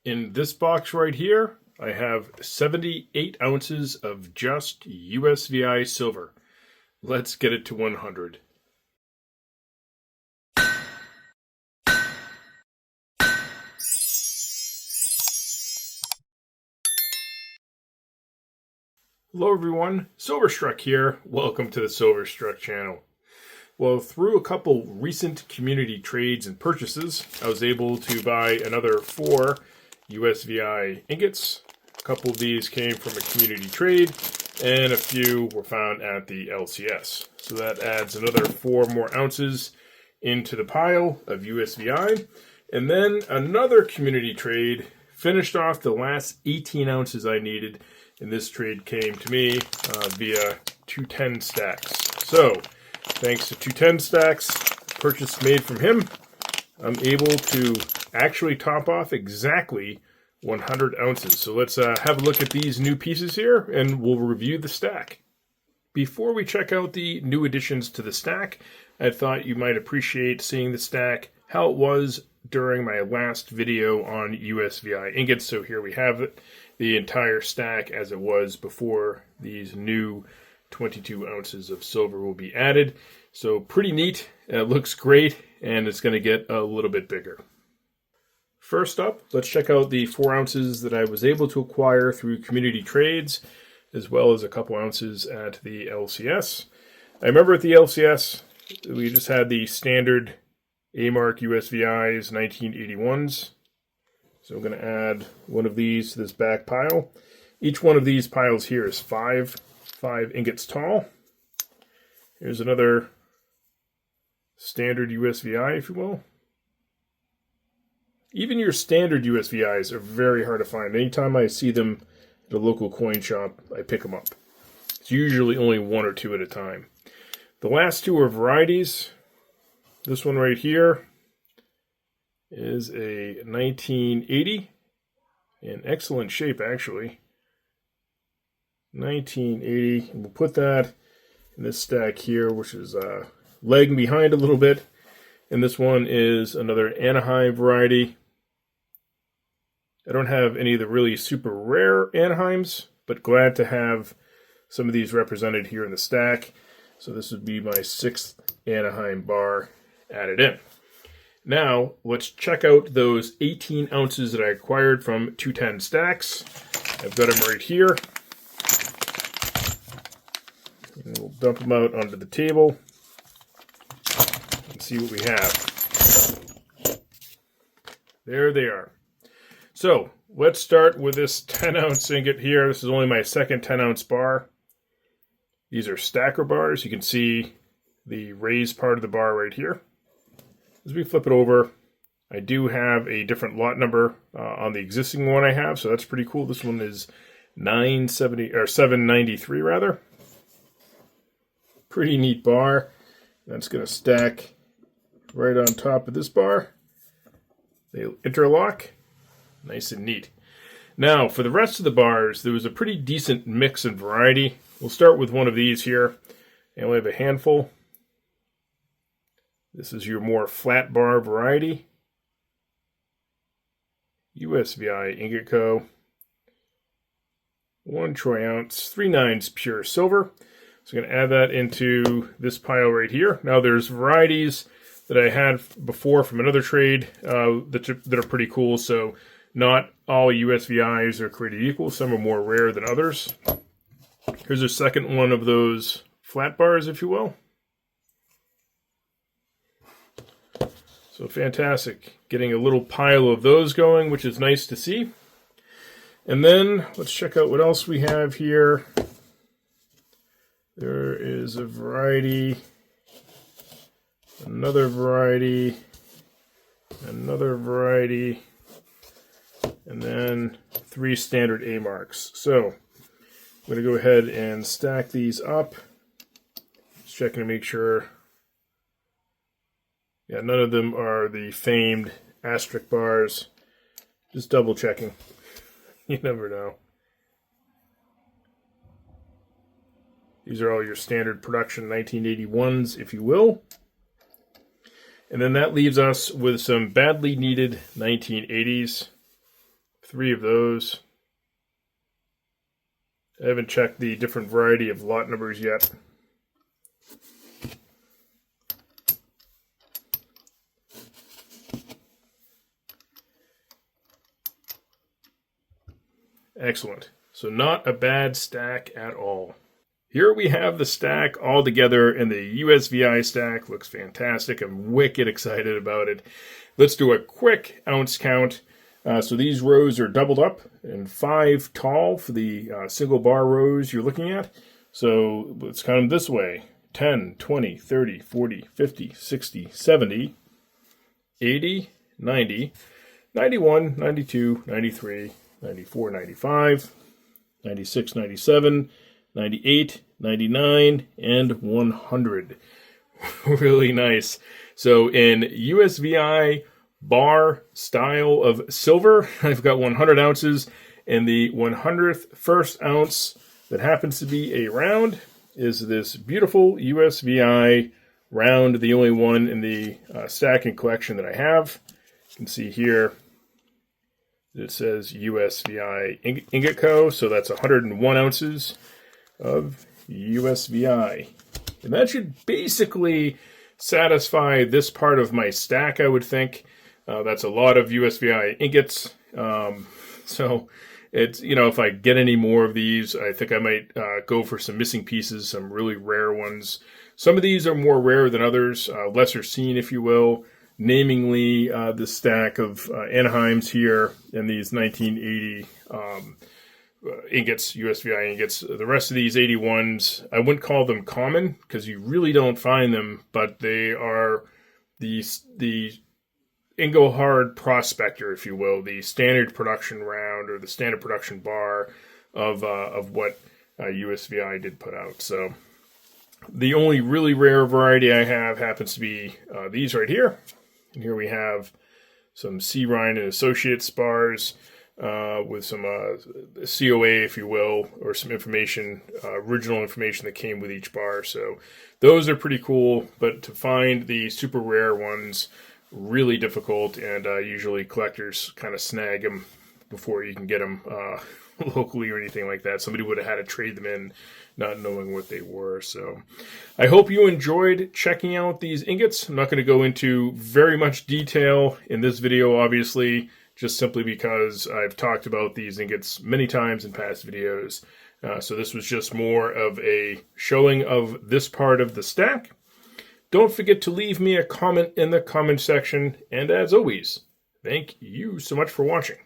In this box right here, I have 78 ounces of just USVI silver. Let's get it to 100. Hello everyone, Silverstruck here. Welcome to the Silverstruck channel. Well, through a couple recent community trades and purchases, I was able to buy another 4 USVI ingots. A couple of these came from a community trade, and a few were found at the LCS. So that adds another 4 more ounces into the pile of USVI. And then another community trade finished off the last 18 ounces I needed, and this trade came to me via 210 stacks. So, thanks to 210 stacks, purchase made from him, I'm able to actually top off exactly 100 ounces. So let's have a look at these new pieces here, and we'll review the stack. Before we check out the new additions to the stack, I thought you might appreciate seeing the stack, how it was during my last video on USVI ingots. So here we have it, the entire stack as it was before these new 22 ounces of silver will be added. So pretty neat. It looks great, and it's going to get a little bit bigger. First up, let's check out the 4 ounces that I was able to acquire through community trades, as well as a couple ounces at the LCS. I remember at the LCS, we just had the standard A-Mark USVIs 1981s. So I'm going to add one of these to this back pile. Each one of these piles here is 5 ingots tall. Here's another standard USVI, if you will. Even your standard USVIs are very hard to find. Anytime I see them at a local coin shop, I pick them up. It's usually only 1 or 2 at a time. The last 2 are varieties. This one right here is a 1980, in excellent shape actually. 1980, and we'll put that in this stack here, which is lagging behind a little bit. And this one is another Anaheim variety. I don't have any of the really super rare Anaheims, but glad to have some of these represented here in the stack. So this would be my 6th Anaheim bar added in. Now, let's check out those 18 ounces that I acquired from 210 stacks. I've got them right here. And we'll dump them out onto the table and see what we have. There they are. So, let's start with this 10-ounce ingot here. This is only my second 10-ounce bar. These are stacker bars. You can see the raised part of the bar right here. As we flip it over, I do have a different lot number on the existing one I have, so that's pretty cool. This one is 793 rather. Pretty neat bar. That's going to stack right on top of this bar. They interlock. Nice and neat. Now, for the rest of the bars, there was a pretty decent mix and variety. We'll start with one of these here. I only have a handful. This is your more flat bar variety. USVI Ingot Co. 1 troy ounce, 3 9s pure silver. So I'm going to add that into this pile right here. Now there's varieties that I had before from another trade that are pretty cool. So not all USVIs are created equal. Some are more rare than others. Here's a second one of those flat bars, if you will. So fantastic. Getting a little pile of those going, which is nice to see. And then let's check out what else we have here. There is a variety, another variety, another variety, and then 3 standard A-Marks. So I'm going to go ahead and stack these up. Just checking to make sure. Yeah, none of them are the famed asterisk bars. Just double checking. You never know. These are all your standard production 1981s, if you will. And then that leaves us with some badly needed 1980s. 3 of those. I haven't checked the different variety of lot numbers yet. Excellent. So not a bad stack at all. Here we have the stack all together, and the USVI stack looks fantastic. I'm wicked excited about it. Let's do a quick ounce count. So these rows are doubled up and 5 tall for the single bar rows you're looking at. So let's count them this way. 10, 20, 30, 40, 50, 60, 70, 80, 90, 91, 92, 93, 94, 95, 96, 97, 98, 99, and 100. Really nice. So in USVI bar style of silver, I've got 100 ounces, and the 100th first ounce that happens to be a round is this beautiful USVI round, the only one in the stack and collection that I have. You can see here it says USVI Ingot Co. So that's 101 ounces of USVI. And that should basically satisfy this part of my stack, I would think. That's a lot of USVI ingots. So it's, if I get any more of these, I think I might go for some missing pieces, some really rare ones. Some of these are more rare than others, lesser seen, if you will. Namely, the stack of Anaheims here and these 1980 ingots, USVI ingots. The rest of these 81s, I wouldn't call them common because you really don't find them, but they are the Ingohard Prospector, if you will, the standard production round or the standard production bar of what USVI did put out. So the only really rare variety I have happens to be these right here. And here we have some C. Ryan and Associates bars with some COA, if you will, or some information, original information that came with each bar. So those are pretty cool, but to find the super rare ones, really difficult, and usually collectors kind of snag them before you can get them locally or anything like that. Somebody would have had to trade them in not knowing what they were. So I hope you enjoyed checking out these ingots. I'm not going to go into very much detail in this video, obviously, just simply because I've talked about these ingots many times in past videos. So this was just more of a showing of this part of the stack. Don't forget to leave me a comment in the comment section. And as always, thank you so much for watching.